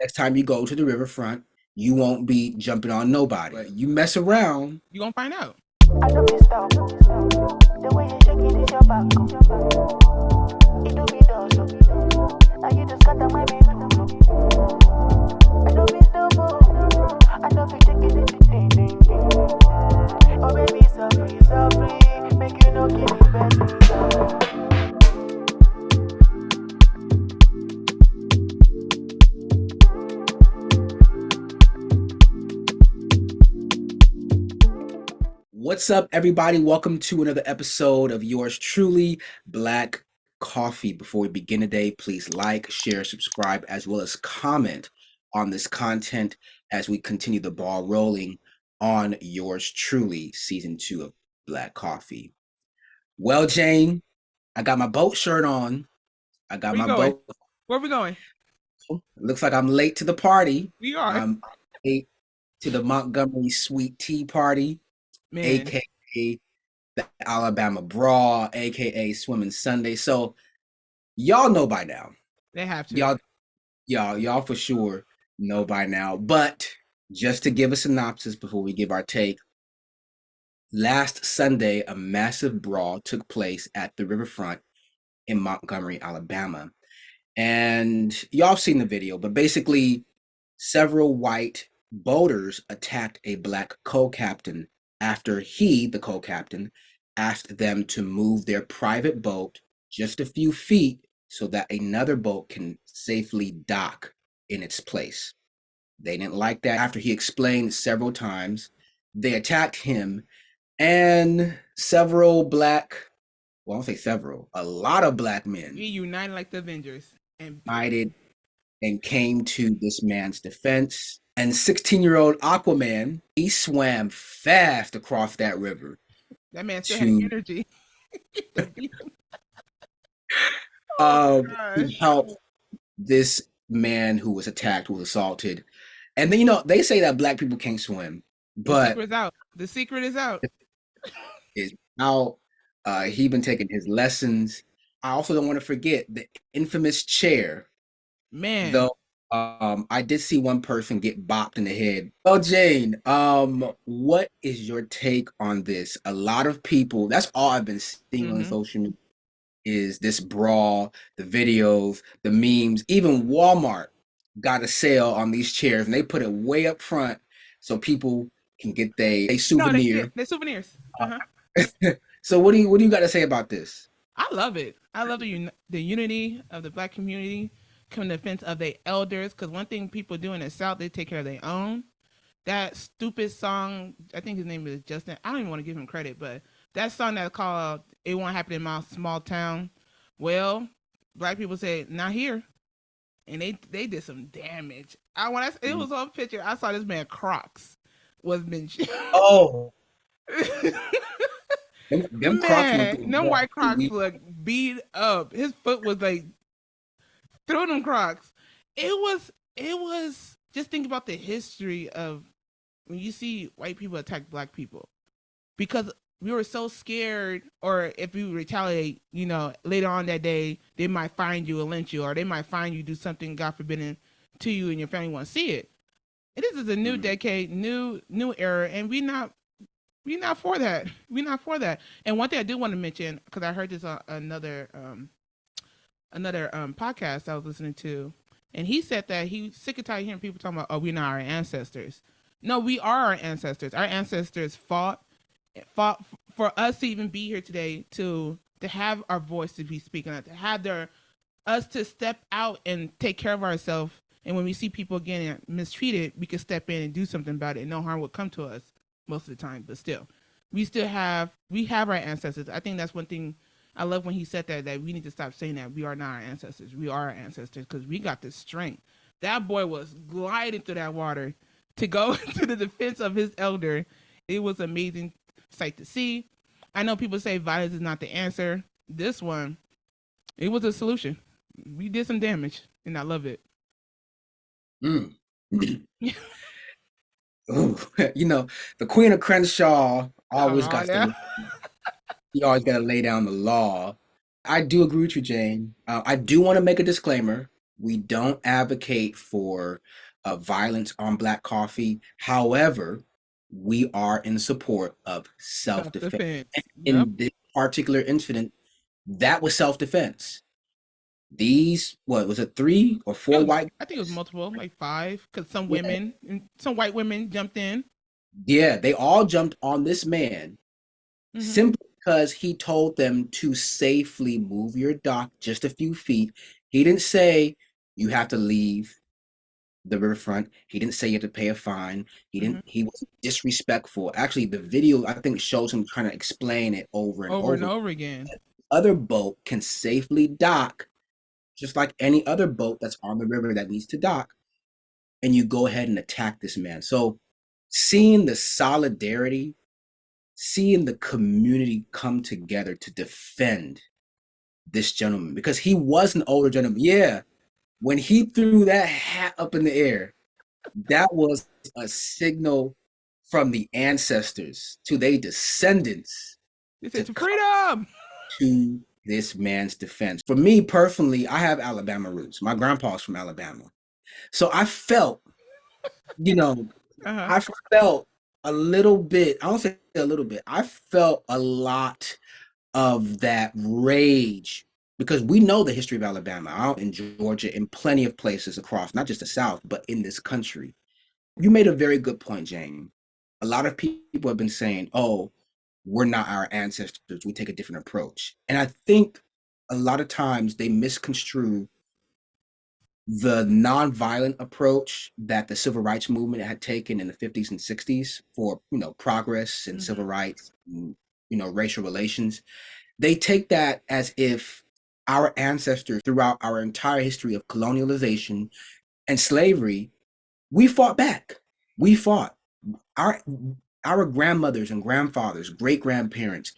next time you go to the riverfront, you won't be jumping on nobody. But you mess around. You gonna find out. I know me stop. The way you shake it is your back. It do me does. Now you just got my baby. I know me stop. I know me take it ding ding ding. Oh baby, so free. Make you know give me better. What's up, everybody? Welcome to another episode of yours truly, Black Coffee. Before we begin today, please like, share, subscribe, as well as comment on this content as we continue the ball rolling on yours truly, season 2 of Black Coffee. Well, Jane, I got my boat shirt on. I got Where you my going? boat. Where we going? Looks like I'm late to the party. We are. I'm late to the Montgomery sweet tea party, Man, aka the Alabama Brawl, aka Swimming Sunday. So y'all know by now. they have to. Y'all for sure know by now. But just to give a synopsis before we give our take, last Sunday a massive brawl took place at the riverfront in Montgomery, Alabama. And y'all seen the video, but basically several white boaters attacked a black co-captain after he, the co-captain, asked them to move their private boat just a few feet so that another boat can safely dock in its place. They didn't like that. After he explained several times, they attacked him, and several black, well, I don't say several, a lot of black men We united like the Avengers. And united and came to this man's defense. And 16-year-old Aquaman, he swam fast across that river that man still had to energy. Oh um gosh. to help this man who was attacked, who was assaulted. And then they say that black people can't swim, The but secret's out. The secret is out. is now he been taking his lessons. I also don't want to forget the infamous chair, Man, though. I did see one person get bopped in the head. Well, Jane, what is your take on this? A lot of people, that's all I've been seeing on mm-hmm. social media, is this brawl, the videos, the memes. Even Walmart got a sale on these chairs, and they put it way up front so people can get a No, they did. souvenir. They're souvenirs. Uh-huh. So what do you got to say about this? I love it. I love the unity of the black community coming to defense of their elders. Because one thing people do in the South, they take care of their own. That stupid song, I think his name is Justin. I don't even want to give him credit, but that song that's called "It Won't Happen in My Small Town." Well, black people say not here, and they did some damage. It was on picture. I saw this man Crocs was been. Oh, them Crocs went Man, through no more white Crocs look beat up. His foot was like through them Crocs. It was just think about the history of when you see white people attack black people because we were so scared, or if we retaliate, later on that day they might find you and lynch you, or they might find you do something God forbidden to you and your family want to see it. And this is a new decade, new era, and we not for that. We not for that. And one thing I do want to mention, because I heard this on another podcast I was listening to, and he said that he's sick and tired of hearing people talking about, oh, we're not our ancestors. No, we are our ancestors. Our ancestors fought for us to even be here today, to have our voice to be speaking out, to have us to step out and take care of ourselves. And when we see people getting mistreated, we can step in and do something about it. No harm will come to us most of the time, but still, we have our ancestors. I think that's one thing I love when he said that we need to stop saying that we are not our ancestors. We are our ancestors because we got the strength. That boy was gliding through that water to go to the defense of his elder. It was amazing sight to see. I know people say violence is not the answer. This one, it was a solution. We did some damage, and I love it. Mm. Ooh, the Queen of Crenshaw Come always on got now. to. You always got to lay down the law. I do agree with you, Jane. I do want to make a disclaimer. We don't advocate for violence on Black Coffee. However, we are in support of Self self-defense. defense. Yep. In this particular incident, that was self-defense. These, what was it, three or It four was. white I think it was guys? multiple, like five, because some Yeah, women, some white women jumped in. yeah, they all jumped on this man Hmm. simply because he told them to safely move your dock just a few feet. He didn't say you have to leave the riverfront. He didn't say you had to pay a fine. He Hmm. didn't. He was disrespectful. Actually, the video I think shows him trying to explain it over and Over and over. over again. Other boat can safely dock just like any other boat that's on the river that needs to dock, and you go ahead and attack this man. So, seeing the solidarity, seeing the community come together to defend this gentleman because he was an older gentleman. Yeah, when he threw that hat up in the air, that was a signal from the ancestors to their descendants They to said come freedom. to this man's defense. For me personally, I have Alabama roots. My grandpa's from Alabama. So I felt, you know, Uh huh. I felt a little bit, I don't say a little bit, I felt a lot of that rage because we know the history of Alabama, out in Georgia, in plenty of places across, not just the South, but in this country. You made a very good point, Jane. A lot of people have been saying, oh, we're not our ancestors, we take a different approach. And I think a lot of times they misconstrue the nonviolent approach that the civil rights movement had taken in the 50s and 60s for, progress and civil Hmm. rights, and, racial relations. They take that as if our ancestors throughout our entire history of colonialization and slavery, we fought back. We fought. Our our grandmothers and grandfathers, great grandparents,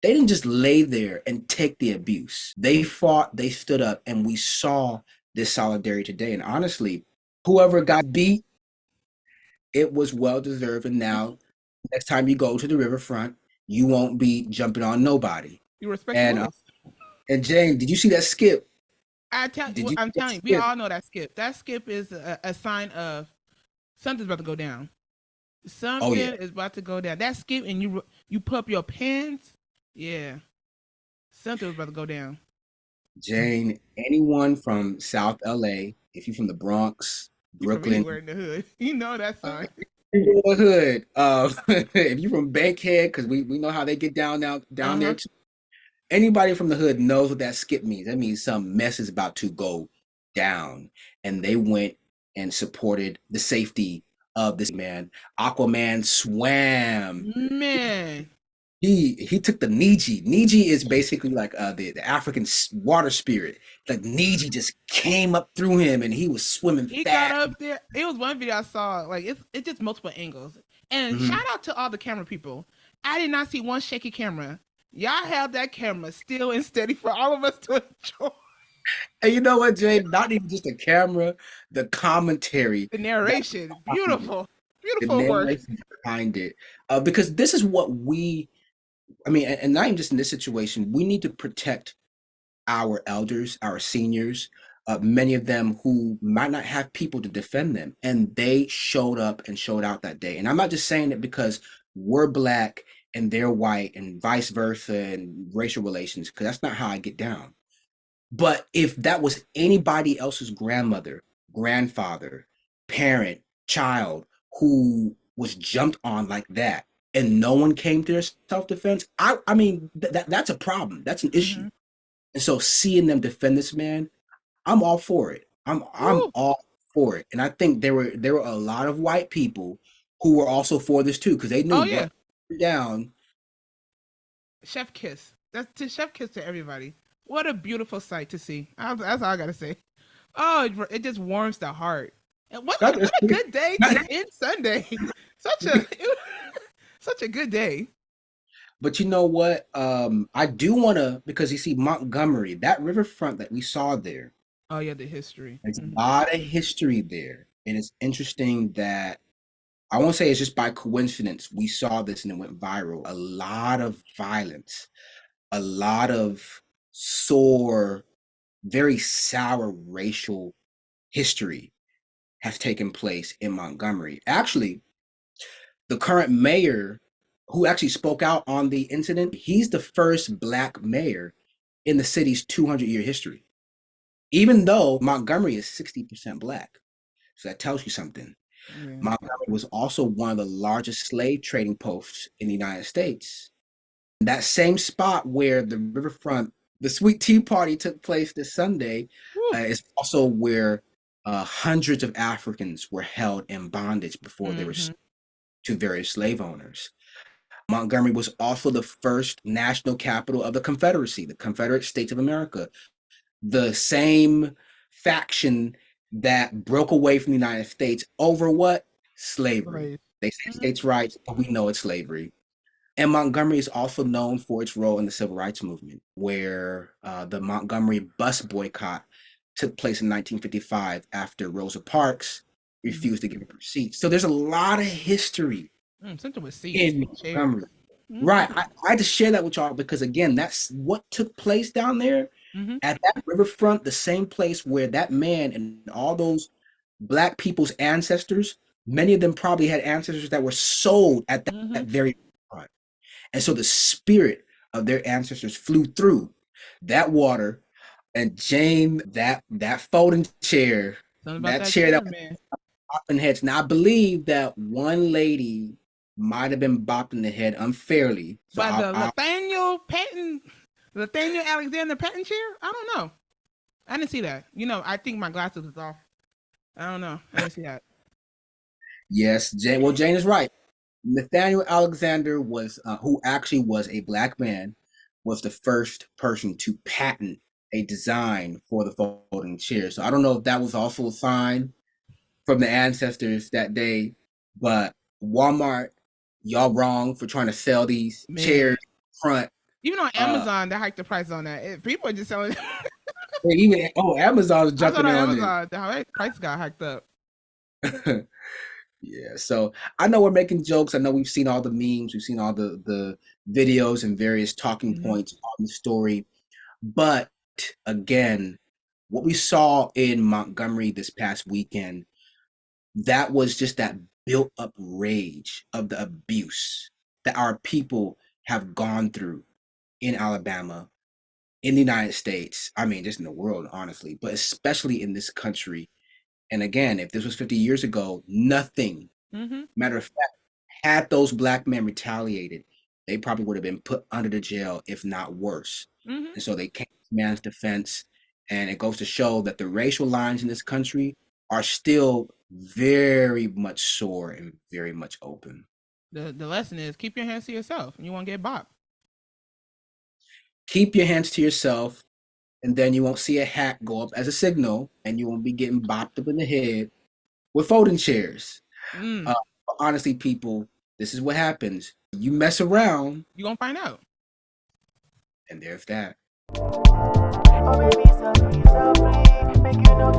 they didn't just lay there and take the abuse. They fought, they stood up, and we saw this solidarity today. And honestly, whoever got beat, it was well deserved. And now, next time you go to the riverfront, you won't be jumping on nobody. You respect the And rules. Jane, did you see that skip? Did you I'm see that telling you, we skip? all know that skip. That skip is a sign of something's about to go down. Oh yeah, Something is about to go down. That skip, and you put up your pants. Yeah, something was about to go down. Jane. Anyone from South LA, if you're from the Bronx, You from Brooklyn, anywhere in the hood, you know that sign. neighborhood. If you from Bankhead, because we know how they get down Uh there huh. too. Anybody from the hood knows what that skip means. That means some mess is about to go down, and they went and supported the safety of this man. Aquaman swam. Man, He took the Niji. Niji is basically like the African water spirit. Like Niji just came up through him, and he was swimming he got fast. up there. It was one video I saw. Like it's just multiple angles. And shout Mhm. out to all the camera people. I did not see one shaky camera. Y'all have that camera still and steady for all of us to enjoy. And you know what, Jay? Not even just the camera, the commentary The that narration, behind it, beautiful, the beautiful work. narration behind it. Because this is what I mean, and not even just in this situation, we need to protect our elders, our seniors, many of them who might not have people to defend them. And they showed up and showed out that day. And I'm not just saying it because we're black and they're white and vice versa and racial relations, because that's not how I get down. But if that was anybody else's grandmother, grandfather, parent, child who was jumped on like that, and no one came to their self-defense, I mean that's a problem. That's an issue. Hmm. And so seeing them defend this man, I'm all for it. I'm Woo. all for it. And I think there were a lot of white people who were also for this too, because they knew Oh yeah, what down. chef kiss. That's to chef kiss to everybody. What a beautiful sight to see. That's all I gotta say. Oh, it just warms the heart. And what a good day to end Sunday. Such a such a good day. But you know what? I do want to, because you see Montgomery, that riverfront that we saw there, Oh yeah, the history. there's a Hmm. lot of history there. And it's interesting that I won't say it's just by coincidence we saw this and it went viral. A lot of violence, a lot of sore, very sour racial history has taken place in Montgomery. Actually, the current mayor who actually spoke out on the incident, he's the first black mayor in the city's 200-year history, even though Montgomery is 60% black. So that tells you something. Yeah. Montgomery was also one of the largest slave trading posts in the United States. That same spot where the riverfront, the Sweet Tea Party took place this Sunday, is also where hundreds of Africans were held in bondage before they were sold to various slave owners. Montgomery was also the first national capital of the Confederacy, the Confederate States of America, the same faction that broke away from the United States over what? Slavery. They say states' rights, but we know it's slavery. And Montgomery is also known for its role in the civil rights movement, where the Montgomery bus boycott took place in 1955 after Rosa Parks refused to give up her seat. So there's a lot of history Something with seats in and chairs. Montgomery. Right. I had to share that with y'all because, again, that's what took place down there at that riverfront, the same place where that man and all those black people's ancestors, many of them probably had ancestors that were sold at that very front. And so the spirit of their ancestors flew through that water. And Jane, that folding chair, that chair that was bopping heads. Now I believe that one lady might have been bopped in the head unfairly. So by the Nathaniel Alexander Patton chair? I don't know. I didn't see that. I think my glasses was off. I don't know. I didn't see that. Yes, Jane. Well, Jane is right. Nathaniel Alexander was, who actually was a black man, was the first person to patent a design for the folding chair. So I don't know if that was also a sign from the ancestors that day, but Walmart, y'all wrong for trying to sell these chairs front. Even on Amazon, they hiked the price on that. People are just selling. Amazon's jumping on Amazon. The price got hiked up. Yeah, so I know we're making jokes. I know we've seen all the memes, we've seen all the videos and various talking points on the story. But again, what we saw in Montgomery this past weekend, that was just that built up rage of the abuse that our people have gone through in Alabama, in the United States. I mean, just in the world, honestly, but especially in this country. And again, if this was 50 years ago, nothing, matter of fact, had those black men retaliated, they probably would have been put under the jail, if not worse. And so they came to man's defense. And it goes to show that the racial lines in this country are still very much sore and very much open. The lesson is keep your hands to yourself and you won't get bopped. Keep your hands to yourself, and then you won't see a hat go up as a signal, and you won't be getting bopped up in the head with folding chairs. Honestly, people, this is what happens. You mess around, you're going to find out. And there's that. Oh, baby, so free, make you know